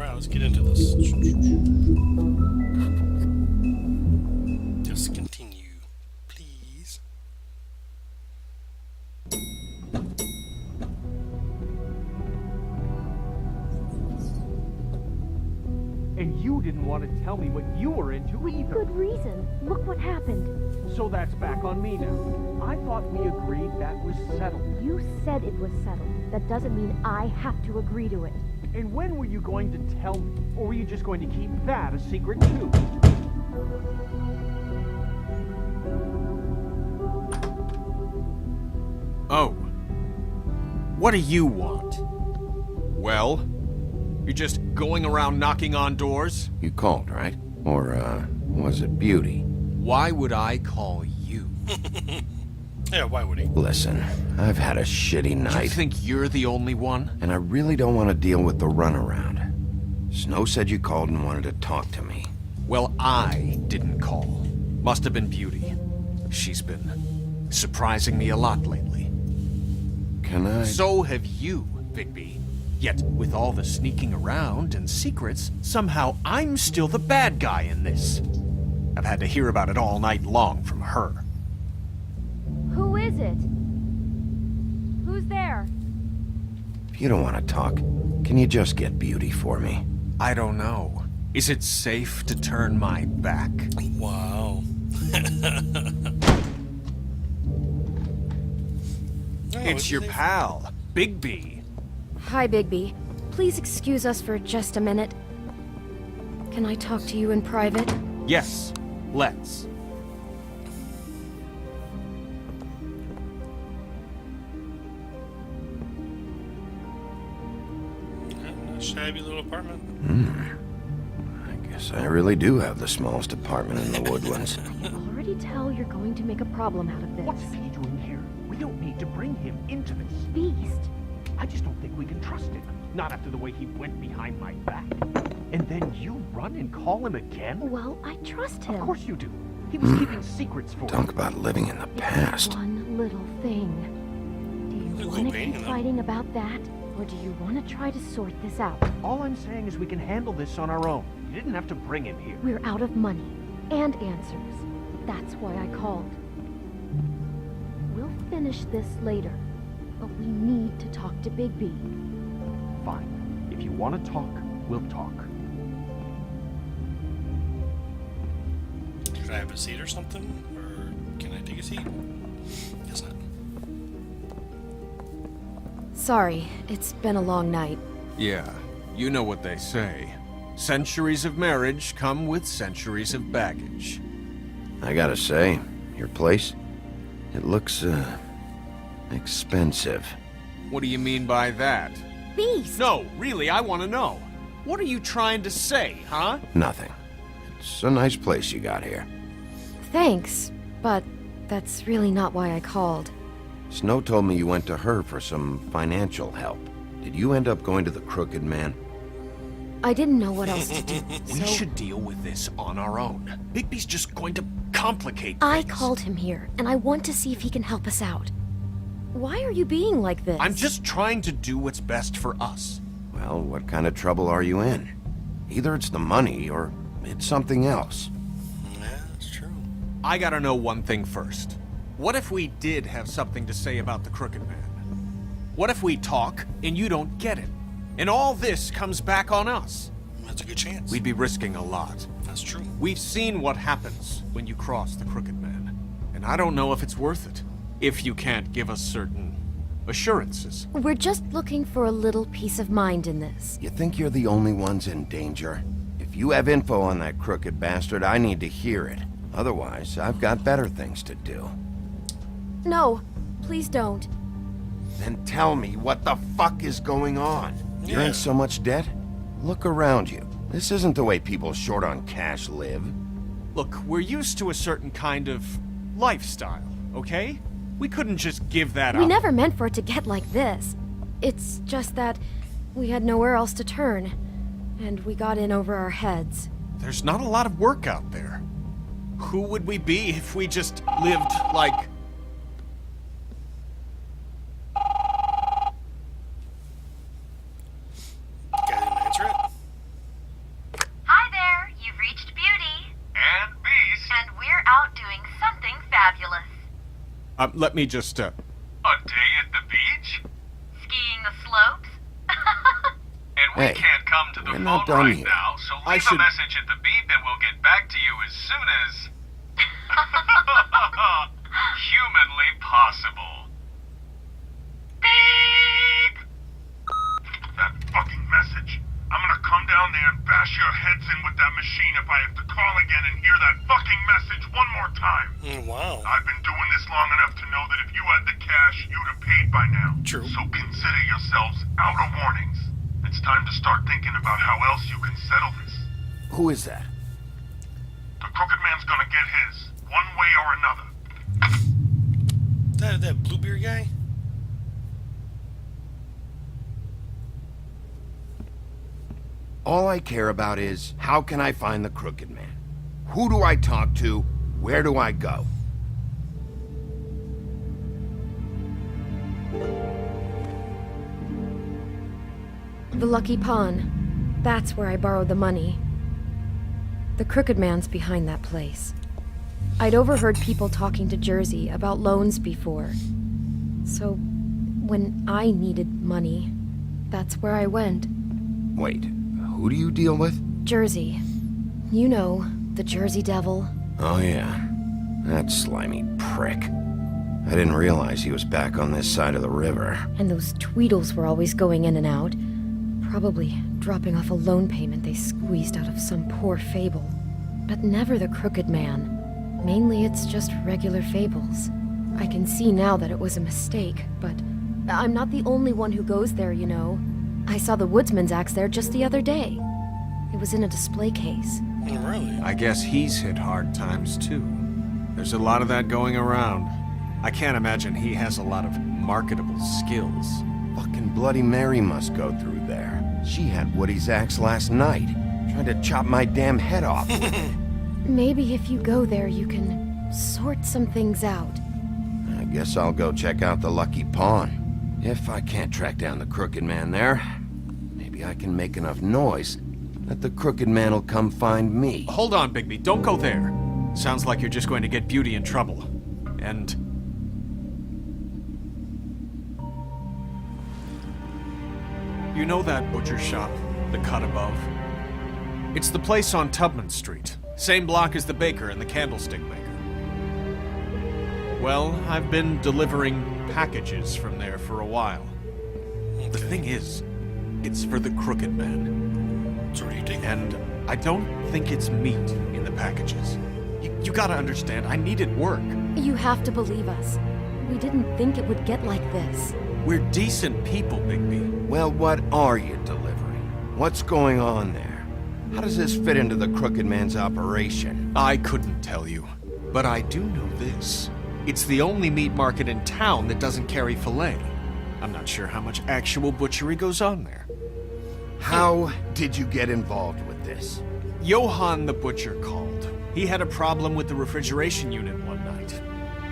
Alright, let's get into this. Just continue, please. And you didn't want to tell me what you were into either. Good reason. Look what happened. So that's back on me now. I thought we agreed that was settled. You said it was settled. That doesn't mean I have to agree to it. And when were you going to tell me? Or were you just going to keep that a secret too? Oh. What do you want? Well? You're just going around knocking on doors? You called, right? Or, was it Beauty? Why would I call you? Yeah, why would he? Listen, I've had a shitty night. You think you're the only one? And I really don't want to deal with the runaround. Snow said you called and wanted to talk to me. Well, I didn't call. Must have been Beauty. She's been surprising me a lot lately. Can I... So have you, Bigby. Yet, with all the sneaking around and secrets, somehow I'm still the bad guy in this. I've had to hear about it all night long from her. Who is it? Who's there? If you don't want to talk, can you just get Beauty for me? I don't know. Is it safe to turn my back? Wow. It's your pal, Bigby. Hi, Bigby. Please excuse us for just a minute. Can I talk to you in private? Yes, let's. A shabby little apartment. I guess I really do have the smallest apartment in the Woodlands. I can already tell you're going to make a problem out of this. What's he doing here? We don't need to bring him into this. Beast? I just don't think we can trust him. Not after the way he went behind my back. And then you run and call him again? Well, I trust him. Of course you do. He was keeping secrets for Talk you. about living in the past. One little thing. Do you Look, want to Cobain, keep though. fighting about that? Or do you want to try to sort this out? All I'm saying is we can handle this on our own. You didn't have to bring him here. We're out of money and answers. That's why I called. We'll finish this later, but we need to talk to Bigby. Fine. If you want to talk, we'll talk. Could I have a seat or something? Or can I take a seat? Guess not. Sorry, it's been a long night. Yeah, you know what they say. Centuries of marriage come with centuries of baggage. I gotta say, your place, it looks, expensive. What do you mean by that? Beast! No, really, I want to know. What are you trying to say, huh? Nothing. It's a nice place you got here. Thanks, but that's really not why I called. Snow told me you went to her for some financial help. Did you end up going to the Crooked Man? I didn't know what else to do, We so should deal with this on our own. Bigby's just going to complicate I things. called him here, and I want to see if he can help us out. Why are you being like this? I'm just trying to do what's best for us. Well, what kind of trouble are you in? Either it's the money, or it's something else. Yeah, that's true. I gotta know one thing first. What if we did have something to say about the Crooked Man? What if we talk, and you don't get it? And all this comes back on us? That's a good chance. We'd be risking a lot. That's true. We've seen what happens when you cross the Crooked Man. And I don't know if it's worth it. If you can't give us certain assurances. We're just looking for a little peace of mind in this. You think you're the only ones in danger? If you have info on that crooked bastard, I need to hear it. Otherwise, I've got better things to do. No, please don't. Then tell me what the fuck is going on. You're Yeah. in so much debt? Look around you. This isn't the way people short on cash live. Look, we're used to a certain kind of lifestyle, okay? We couldn't just give that We up. never meant for it to get like this. It's just that we had nowhere else to turn, and we got in over our heads. There's not a lot of work out there. Who would we be if we just lived like... Guy didn't answer it? Let me just, A day at the beach? Skiing the slopes? And we Hey, can't come to the we're phone not done right yet. now, so I leave should- a message at the beep and we'll get back to you as soon as... humanly possible. Beep! That fucking message. I'm gonna come down there and bash your heads in with that machine if I have to call again and hear that fucking message one more time. Wow. I've been doing this long enough to know that if you had the cash, you'd have paid by now. True. So consider yourselves out of warnings. It's time to start thinking about how else you can settle this. Who is that? The Crooked Man's gonna get his, one way or another. That Bluebeard guy? All I care about is, how can I find the Crooked Man? Who do I talk to? Where do I go? The Lucky Pawn. That's where I borrowed the money. The Crooked Man's behind that place. I'd overheard people talking to Jersey about loans before. So, when I needed money, that's where I went. Wait, who do you deal with? Jersey. You know, the Jersey Devil. Oh yeah, that slimy prick. I didn't realize he was back on this side of the river. And those Tweedles were always going in and out. Probably dropping off a loan payment they squeezed out of some poor Fable. But never the Crooked Man. Mainly it's just regular Fables. I can see now that it was a mistake, but I'm not the only one who goes there, you know. I saw the Woodsman's axe there just the other day. It was in a display case. Really? I guess he's hit hard times too. There's a lot of that going around. I can't imagine he has a lot of marketable skills. Fucking Bloody Mary must go through there. She had Woody's axe last night. Tried to chop my damn head off. Maybe if you go there, you can sort some things out. I guess I'll go check out the Lucky Pawn. If I can't track down the Crooked Man there, maybe I can make enough noise that the Crooked Man will come find me. Hold on, Bigby, don't go there. Sounds like you're just going to get Beauty in trouble. And... you know that butcher shop, the cut above? It's the place on Tubman Street. Same block as the baker and the candlestick maker. Well, I've been delivering packages from there for a while. The thing is, it's for the Crooked Man. So what do you think? And I don't think it's meat in the packages. You gotta understand, I needed work. You have to believe us. We didn't think it would get like this. We're decent people, Bigby. Well, what are you delivering? What's going on there? How does this fit into the Crooked Man's operation? I couldn't tell you, but I do know this. It's the only meat market in town that doesn't carry filet. I'm not sure how much actual butchery goes on there. How did you get involved with this? Johann the butcher called. He had a problem with the refrigeration unit one night.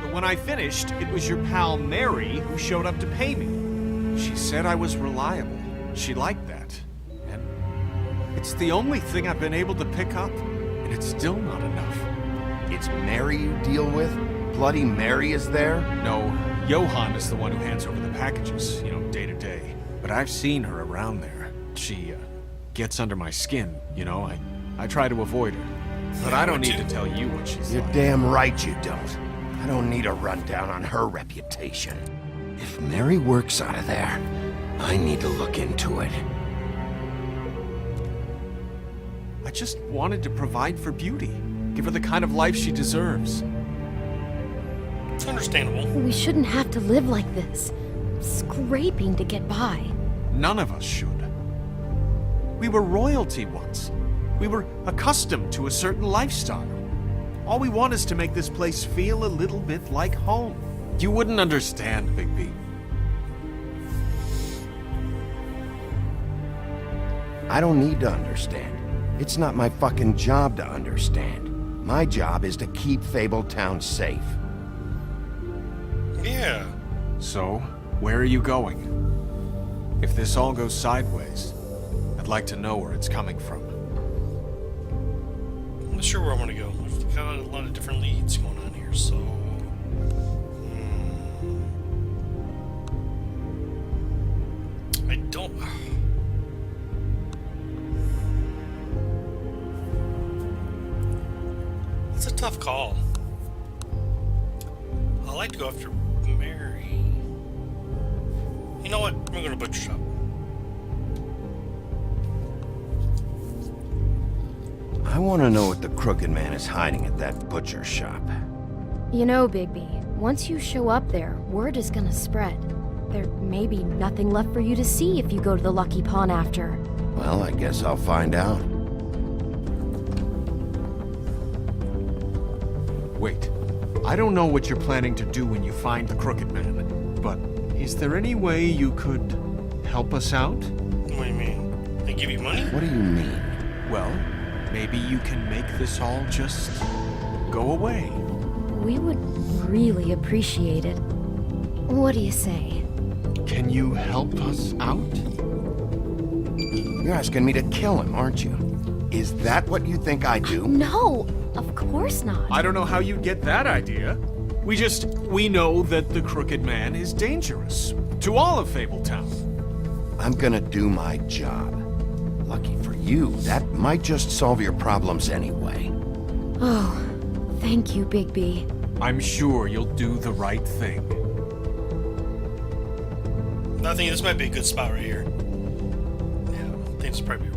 But when I finished, it was your pal Mary who showed up to pay me. She said I was reliable. She liked that. And it's the only thing I've been able to pick up, and it's still not enough. It's Mary you deal with? Bloody Mary is there? No, Johann is the one who hands over the packages, day to day. But I've seen her around there. She, gets under my skin, I try to avoid her. But I don't need to tell you what she's You're like. damn right you don't. I don't need a rundown on her reputation. If Mary works out of there, I need to look into it. I just wanted to provide for Beauty. Give her the kind of life she deserves. It's understandable. We shouldn't have to live like this. Scraping to get by. None of us should. We were royalty once. We were accustomed to a certain lifestyle. All we want is to make this place feel a little bit like home. You wouldn't understand, Bigby. I don't need to understand. It's not my fucking job to understand. My job is to keep Fabletown safe. Yeah. So, where are you going? If this all goes sideways, I'd like to know where it's coming from. I'm not sure where I want to go. We've got a lot of different leads going on here, so... It's a tough call. I like to go after Mary. You know what? I'm gonna go to butcher shop. I want to know what the Crooked Man is hiding at that butcher shop. You know, Bigby, once you show up there, word is gonna spread. There may be nothing left for you to see if you go to the Lucky Pawn after. Well, I guess I'll find out. Wait. I don't know what you're planning to do when you find the Crooked Man, but is there any way you could help us out? What do you mean? They give you money? What do you mean? Well, maybe you can make this all just go away. We would really appreciate it. What do you say? Can you help us out? You're asking me to kill him, aren't you? Is that what you think I do? No, of course not. I don't know how you get that idea. We know that the Crooked Man is dangerous. To all of Fabletown. I'm gonna do my job. Lucky for you, that might just solve your problems anyway. Oh, thank you, Bigby. I'm sure you'll do the right thing. I think this might be a good spot right here. Yeah, I think this is probably